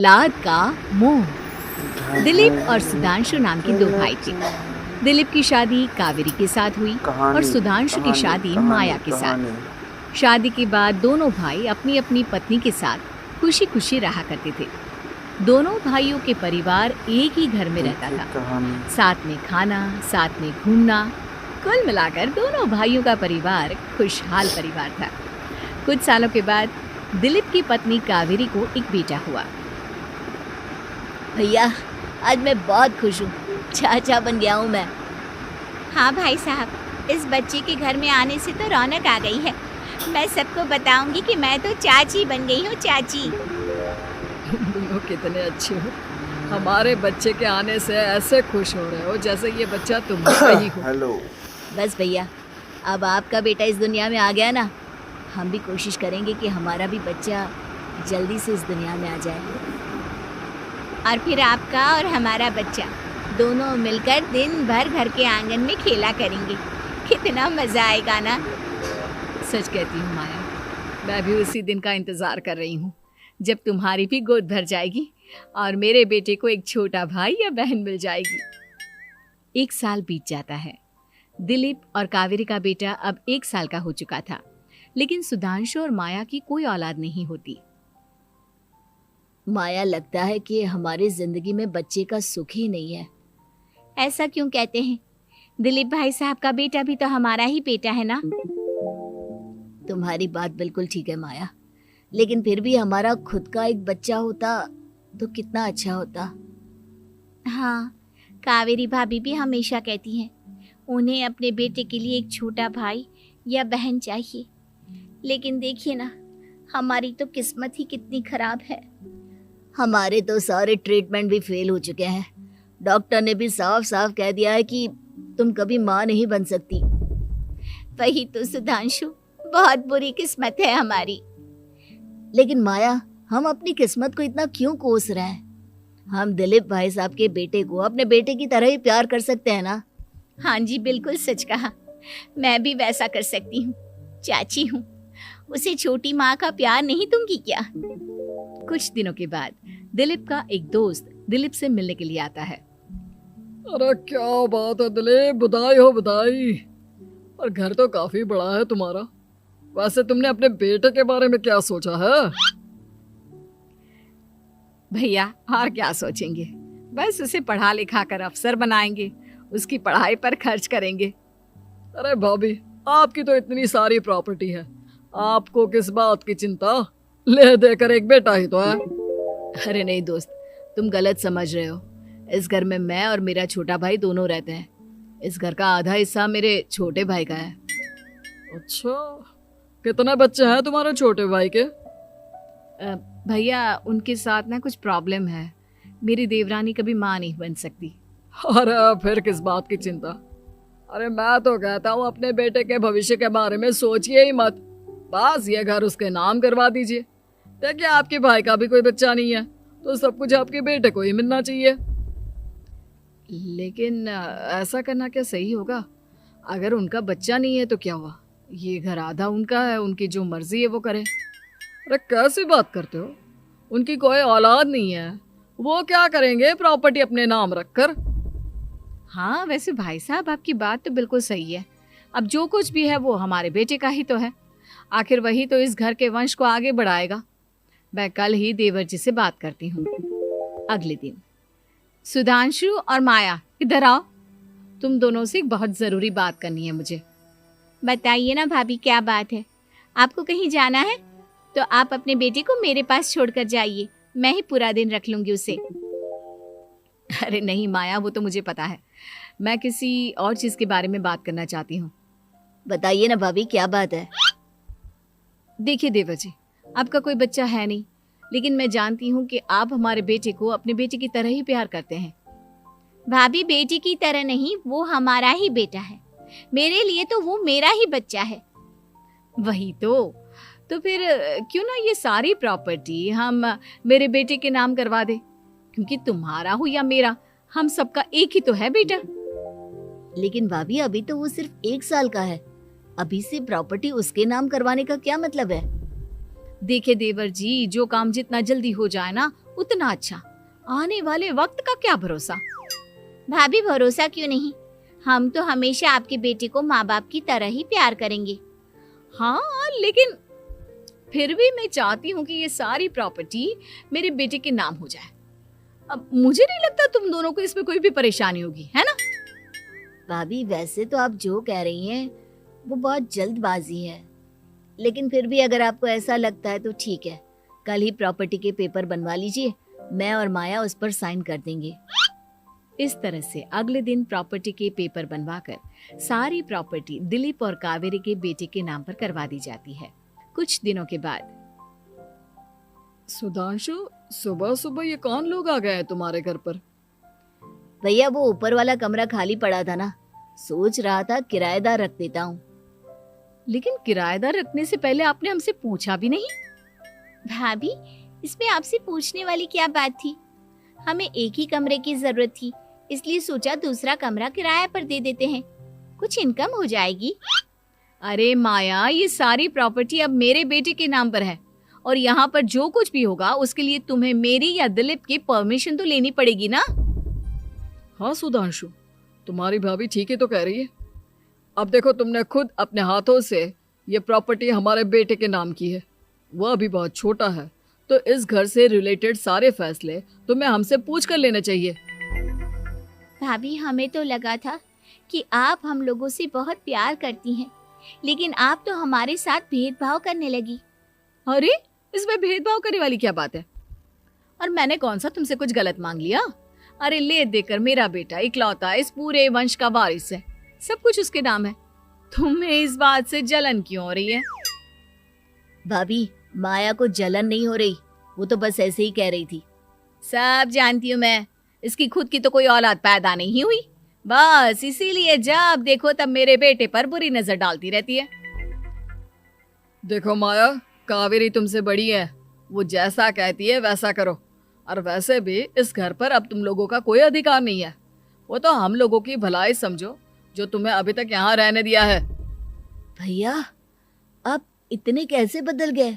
लाद का मोह। दिलीप और सुधांशु नाम के दो भाई थे। दिलीप की शादी कावेरी के साथ हुई और सुधांशु की शादी माया के साथ। शादी के बाद दोनों भाई अपनी अपनी पत्नी के साथ खुशी खुशी रहा करते थे। दोनों भाइयों के परिवार एक ही घर में रहता था, साथ में खाना, साथ में घूमना। कुल मिलाकर दोनों भाइयों का परिवार खुशहाल परिवार था। कुछ सालों के बाद दिलीप की पत्नी कावेरी को एक बेटा हुआ। भैया, आज मैं बहुत खुश हूँ, चाचा बन गया हूँ मैं। हाँ भाई साहब, इस बच्चे के घर में आने से तो रौनक आ गई है। मैं सबको बताऊंगी कि मैं तो चाची बन गई हूँ, चाची। तुम दोनों कितने अच्छे हो। हमारे बच्चे के आने से ऐसे खुश हो रहे हो जैसे ये बच्चा तुम्हारा ही हो। हेलो। बस भैया, अब आपका बेटा इस दुनिया में आ गया ना, हम भी कोशिश करेंगे कि हमारा भी बच्चा जल्दी से इस दुनिया में आ जाए। और फिर आपका और हमारा बच्चा दोनों मिलकर दिन भर घर के आंगन में खेला करेंगे। कितना मजा आएगा ना। सच कहती हूँ माया, मैं भी उसी दिन का इंतजार कर रही हूँ जब तुम्हारी भी गोद भर जाएगी और मेरे बेटे को एक छोटा भाई या बहन मिल जाएगी। 1 साल बीत जाता है। दिलीप और कावेरी का बेटा अब 1 साल का हो चुका था, लेकिन सुधांशु और माया की कोई औलाद नहीं होती। माया, लगता है कि हमारी जिंदगी में बच्चे का सुख ही नहीं है। ऐसा क्यों कहते हैं? दिलीप भाई साहब का बेटा भी तो हमारा ही बेटा है ना। तुम्हारी बात बिल्कुल ठीक है माया, लेकिन फिर भी हमारा खुद का एक बच्चा होता तो कितना अच्छा होता। हाँ, कावेरी भाभी भी हमेशा कहती हैं उन्हें अपने बेटे के लिए एक छोटा भाई या बहन चाहिए। लेकिन देखिए ना, हमारी तो किस्मत ही कितनी खराब है। हमारे तो सारे ट्रीटमेंट भी फेल हो चुके हैं। डॉक्टर ने भी साफ साफ कह दिया है कि तुम कभी माँ नहीं बन सकती। वही तो सुधांशु, बहुत बुरी किस्मत है हमारी। लेकिन माया, हम अपनी किस्मत को इतना क्यों कोस रहे हैं? हम दिलीप भाई साहब के बेटे को अपने बेटे की तरह ही प्यार कर सकते हैं ना। हाँ जी, बिल्कुल सच कहा। मैं भी वैसा कर सकती हूँ। चाची हूँ, उसे छोटी माँ का प्यार नहीं दूंगी क्या? कुछ दिनों के बाद दिलीप का एक दोस्त दिलीप से मिलने के लिए आता है। अरे क्या बात है दिलीप, बधाई हो बधाई। और घर तो काफी बड़ा है तुम्हारा। वैसे तुमने अपने बेटे के बारे में क्या सोचा है? भैया, और क्या सोचेंगे, बस उसे पढ़ा लिखा कर अफसर बनाएंगे, उसकी पढ़ाई पर खर्च करेंगे। अरे भाभी, आपकी तो इतनी सारी प्रॉपर्टी है, आपको किस बात की चिंता? ले देकर एक बेटा ही तो है। अरे नहीं दोस्त, तुम गलत समझ रहे हो। इस घर में मैं और मेरा छोटा भाई दोनों रहते हैं। इस घर का आधा हिस्सा मेरे छोटे भाई का है। अच्छा, कितने बच्चे हैं तुम्हारे छोटे भाई के? भैया, उनके साथ ना कुछ प्रॉब्लम है। मेरी देवरानी कभी माँ नहीं बन सकती। अरे फिर किस बात की चिंता? अरे मैं तो कहता हूँ अपने बेटे के भविष्य के बारे में सोचिए ही मत। बस ये घर उसके नाम करवा दीजिए। देखिए, आपके भाई का भी कोई बच्चा नहीं है तो सब कुछ आपके बेटे को ही मिलना चाहिए। लेकिन ऐसा करना क्या सही होगा? अगर उनका बच्चा नहीं है तो क्या हुआ? ये घर आधा उनका है, उनकी जो मर्जी है वो करे। अरे कैसी बात करते हो? उनकी कोई औलाद नहीं है, वो क्या करेंगे प्रॉपर्टी अपने नाम रखकर? हाँ, वैसे भाई साहब, आपकी बात तो बिल्कुल सही है। अब जो कुछ भी है वो हमारे बेटे का ही तो है। आखिर वही तो इस घर के वंश को आगे बढ़ाएगा। मैं कल ही देवर जी से बात करती हूँ। अगले दिन सुधांशु और माया, इधर आओ। तुम दोनों से एक बहुत ज़रूरी बात करनी है मुझे। बताइए ना भाभी, क्या बात है? आपको कहीं जाना है तो आप अपने बेटे को मेरे पास छोड़कर जाइए। मैं ही पूरा दिन रख लूंगी उसे। अरे नहीं माया, वो तो मुझे पता है। मैं किसी और चीज़ के बारे में बात करना चाहती हूँ। बताइए ना भाभी, क्या बात है? देखिए देवर जी, आपका कोई बच्चा है नहीं, लेकिन मैं जानती हूँ कि आप हमारे बेटे को अपने बेटे की तरह ही प्यार करते हैं। भाभी, बेटी की तरह नहीं, वो हमारा ही बेटा है। मेरे लिए तो वो मेरा ही बच्चा है। वही तो फिर क्यों ना ये सारी प्रॉपर्टी हम मेरे बेटे के नाम करवा दे, क्योंकि तुम्हारा हो या मेरा, हम सबका एक ही तो है बेटा। लेकिन भाभी, अभी तो वो सिर्फ 1 साल का है। अभी से प्रॉपर्टी उसके नाम करवाने का क्या मतलब है? देखिए देवर जी, जो काम जितना जल्दी हो जाए ना उतना अच्छा। आने वाले वक्त का क्या भरोसा। भाभी भरोसा क्यों नहीं, हम तो हमेशा आपके बेटे को माँ बाप की तरह ही प्यार करेंगे। हाँ, लेकिन फिर भी मैं चाहती हूँ कि ये सारी प्रॉपर्टी मेरे बेटे के नाम हो जाए। अब मुझे नहीं लगता तुम दोनों को इसमें कोई भी परेशानी होगी, है ना? भाभी वैसे तो आप जो कह रही हैं वो बहुत जल्दबाजी है, लेकिन फिर भी अगर आपको ऐसा लगता है तो ठीक है, कल ही प्रॉपर्टी के पेपर बनवा लीजिए, मैं और माया उस पर साइन कर देंगे। इस तरह से अगले दिन प्रॉपर्टी के पेपर बनवाकर सारी प्रॉपर्टी दिलीप और कावेरी के बेटे के नाम पर करवा दी जाती है। कुछ दिनों के बाद सुधांशु, सुबह सुबह ये कौन लोग आ गए हैं तुम्हारे घर पर? भैया वो ऊपर वाला कमरा खाली पड़ा था ना, सोच रहा था किराएदार रख देता हूँ। लेकिन किराएदार रखने से पहले आपने हमसे पूछा भी नहीं। भाभी इसमें आपसे पूछने वाली क्या बात थी, हमें एक ही कमरे की जरूरत थी, इसलिए सोचा दूसरा कमरा किराया पर दे देते हैं, कुछ इनकम हो जाएगी। अरे माया, ये सारी प्रॉपर्टी अब मेरे बेटे के नाम पर है और यहाँ पर जो कुछ भी होगा उसके लिए तुम्हें मेरी या दिलीप की परमिशन तो लेनी पड़ेगी ना। हाँ सुधांशु, तुम्हारी भाभी ठीक ही तो कह रही है। अब देखो, तुमने खुद अपने हाथों से ये प्रॉपर्टी हमारे बेटे के नाम की है, वह अभी बहुत छोटा है, तो इस घर से रिलेटेड सारे फैसले तुम्हें हमसे पूछ कर लेने चाहिए। भाभी हमें तो लगा था कि आप हम लोगों से बहुत प्यार करती हैं, लेकिन आप तो हमारे साथ भेदभाव करने लगी। अरे इसमें भेदभाव करने वाली क्या बात है? और मैंने कौन सा तुमसे कुछ गलत मांग लिया? अरे ले देकर मेरा बेटा इकलौता इस पूरे वंश का वारिस है, सब कुछ उसके नाम है। तुम्हें इस बात से जलन क्यों हो रही है? भाभी माया को जलन नहीं हो रही, वो तो बस ऐसे ही कह रही थी। सब जानती हूँ मैं, इसकी खुद की तो कोई औलाद पैदा नहीं हुई, बस इसीलिए जब देखो तब मेरे बेटे पर बुरी नजर डालती रहती है। देखो माया, कावेरी तुमसे बड़ी है, वो जैसा कहती है वैसा करो। और वैसे भी इस घर पर अब तुम लोगों का कोई अधिकार नहीं है, वो तो हम लोगों की भलाई समझो जो तुम्हें अभी तक यहाँ रहने दिया है। भैया आप इतने कैसे बदल गए?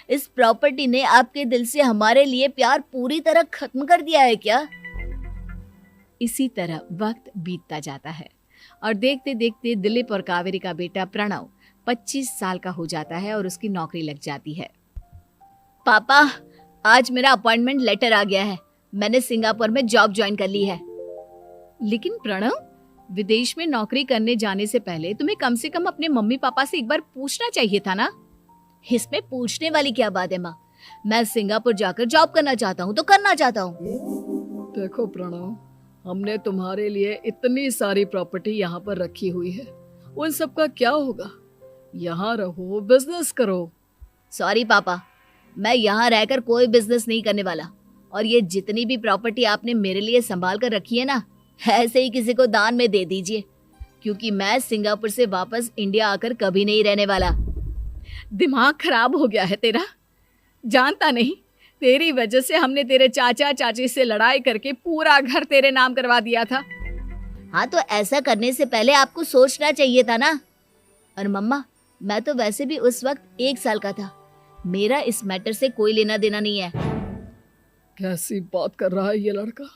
इस प्रॉपर्टी ने आपके दिल से हमारे लिए प्यार पूरी तरह खत्म कर दिया है क्या? इसी तरह वक्त बीतता जाता है और देखते देखते दिलीप और कावेरी का बेटा प्रणव 25 साल का हो जाता है और उसकी नौकरी लग जाती है। पापा आज मेरा अपॉइंटमेंट लेटर आ गया है, मैंने सिंगापुर में जॉब ज्वाइन कर ली है। लेकिन प्रणव, विदेश में नौकरी करने जाने से पहले तुम्हें कम से कम अपने मम्मी पापा से एक बार पूछना चाहिए था ना। इसमें पूछने वाली क्या बात है माँ, मैं सिंगापुर जाकर जॉब करना चाहता हूँ तो करना चाहता हूँ। देखो प्रणव, हमने तुम्हारे लिए इतनी सारी प्रॉपर्टी यहाँ पर रखी हुई है, उन सब का क्या होगा? यहाँ रहो, बिजनेस करो। सॉरी पापा, मैं यहाँ रहकर कोई बिजनेस नहीं करने वाला, और ये जितनी भी प्रॉपर्टी आपने मेरे लिए संभाल कर रखी है ना, ऐसे ही किसी को दान में दे दीजिए, क्योंकि मैं सिंगापुर से वापस इंडिया आकर कभी नहीं रहने वाला। दिमाग खराब हो गया है तेरा? जानता नहीं, तेरी वजह से हमने तेरे चाचा चाची से लड़ाई करके पूरा घर तेरे नाम करवा दिया था। हाँ तो ऐसा करने से पहले आपको सोचना चाहिए था ना। और मम्मा, मैं तो वैसे भी उस वक्त 1 साल का था, मेरा इस मैटर से कोई लेना देना नहीं है। कैसी बात कर रहा है ये लड़का?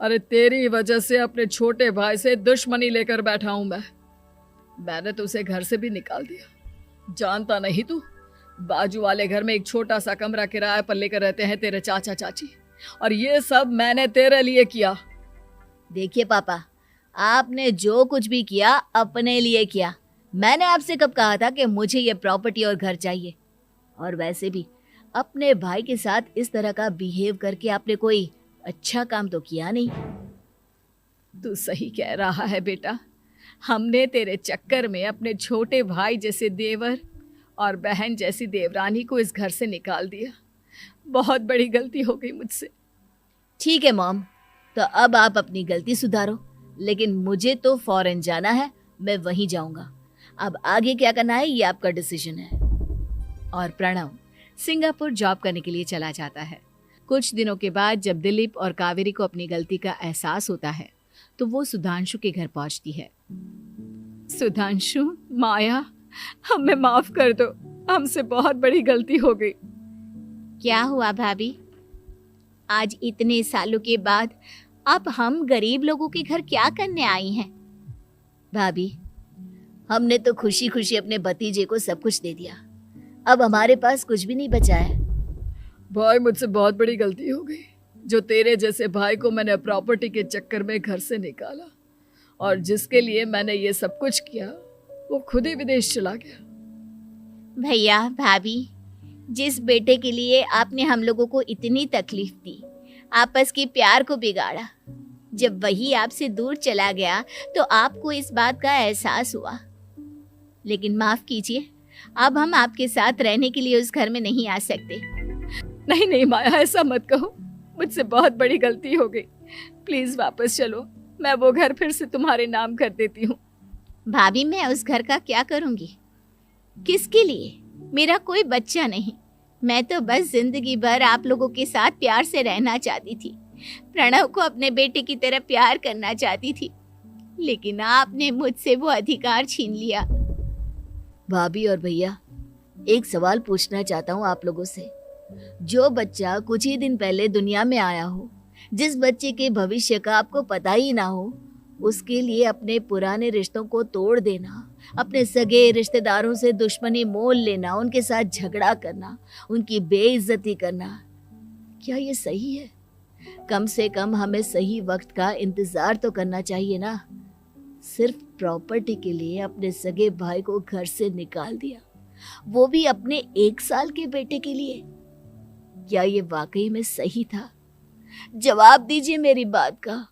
अरे तेरी वजह से अपने छोटे भाई से दुश्मनी लेकर बैठा हूं मैंने तो उसे घर से भी निकाल दिया। जानता नहीं तू, बाजू वाले घर में एक छोटा सा कमरा किराए पर लेकर रहते हैं तेरे चाचा चाची, और ये सब मैंने तेरे लिए किया। देखिए पापा, आपने जो कुछ भी किया अपने लिए किया। मैंने आपसे कब कहा था कि मुझे ये प्रॉपर्टी और घर चाहिए? और वैसे भी अपने भाई के साथ इस तरह का बिहेव करके आपने कोई अच्छा काम तो किया नहीं। तू सही कह रहा है बेटा, हमने तेरे चक्कर में अपने छोटे भाई जैसे देवर और बहन जैसी देवरानी को इस घर से निकाल दिया। बहुत बड़ी गलती हो गई मुझसे। ठीक है मॉम, तो अब आप अपनी गलती सुधारो, लेकिन मुझे तो फॉरेन जाना है, मैं वहीं जाऊंगा। अब आगे क्या करना है ये आपका डिसीजन है। और प्रणव सिंगापुर जॉब करने के लिए चला जाता है। कुछ दिनों के बाद जब दिलीप और कावेरी को अपनी गलती का एहसास होता है तो वो सुधांशु के घर पहुंचती है। सुधांशु, माया, हमें माफ कर दो, हमसे बहुत बड़ी गलती हो गई। क्या हुआ भाभी? आज इतने सालों के बाद अब हम गरीब लोगों के घर क्या करने आई हैं? भाभी, हमने तो खुशी खुशी अपने भतीजे को सब कुछ दे दिया, अब हमारे पास कुछ भी नहीं बचा है। भाई मुझसे बहुत बड़ी गलती हो गई, जो तेरे जैसे भाई को मैंने प्रॉपर्टी के चक्कर में घर से निकाला, और जिसके लिए मैंने ये सब कुछ किया वो खुद ही विदेश चला गया। भैया भाभी, जिस बेटे के लिए आपने हम लोगों को इतनी तकलीफ दी, आपस के प्यार को बिगाड़ा, जब वही आपसे दूर चला गया तो आपको इस बात का एहसास हुआ। लेकिन माफ कीजिए, अब हम आपके साथ रहने के लिए उस घर में नहीं आ सकते। नहीं नहीं माया, ऐसा मत कहो, मुझसे बहुत बड़ी गलती हो गई, प्लीज वापस चलो, मैं वो घर फिर से तुम्हारे नाम कर देती हूँ। भाभी, मैं उस घर का क्या करूँगी? किसके लिए? मेरा कोई बच्चा नहीं, मैं तो बस जिंदगी भर आप लोगों के साथ प्यार से रहना चाहती थी, प्रणव को अपने बेटे की तरह प्यार करना चाहती थी, लेकिन आपने मुझसे वो अधिकार छीन लिया। भाभी और भैया, एक सवाल पूछना चाहता हूँ आप लोगों से। जो बच्चा कुछ ही दिन पहले दुनिया में आया हो, जिस बच्चे के भविष्य का आपको पता ही ना हो, उसके लिए अपने पुराने रिश्तों को तोड़ देना, अपने सगे रिश्तेदारों से दुश्मनी मोल लेना, उनके साथ झगड़ा करना, उनकी बेइज्जती करना, क्या ये सही है? कम से कम हमें सही वक्त का इंतजार तो करना चाहिए ना। सिर्फ प्रॉपर्टी के लिए अपने सगे भाई को घर से निकाल दिया, वो भी अपने 1 साल के बेटे के लिए। क्या ये वाकई में सही था? जवाब दीजिए मेरी बात का।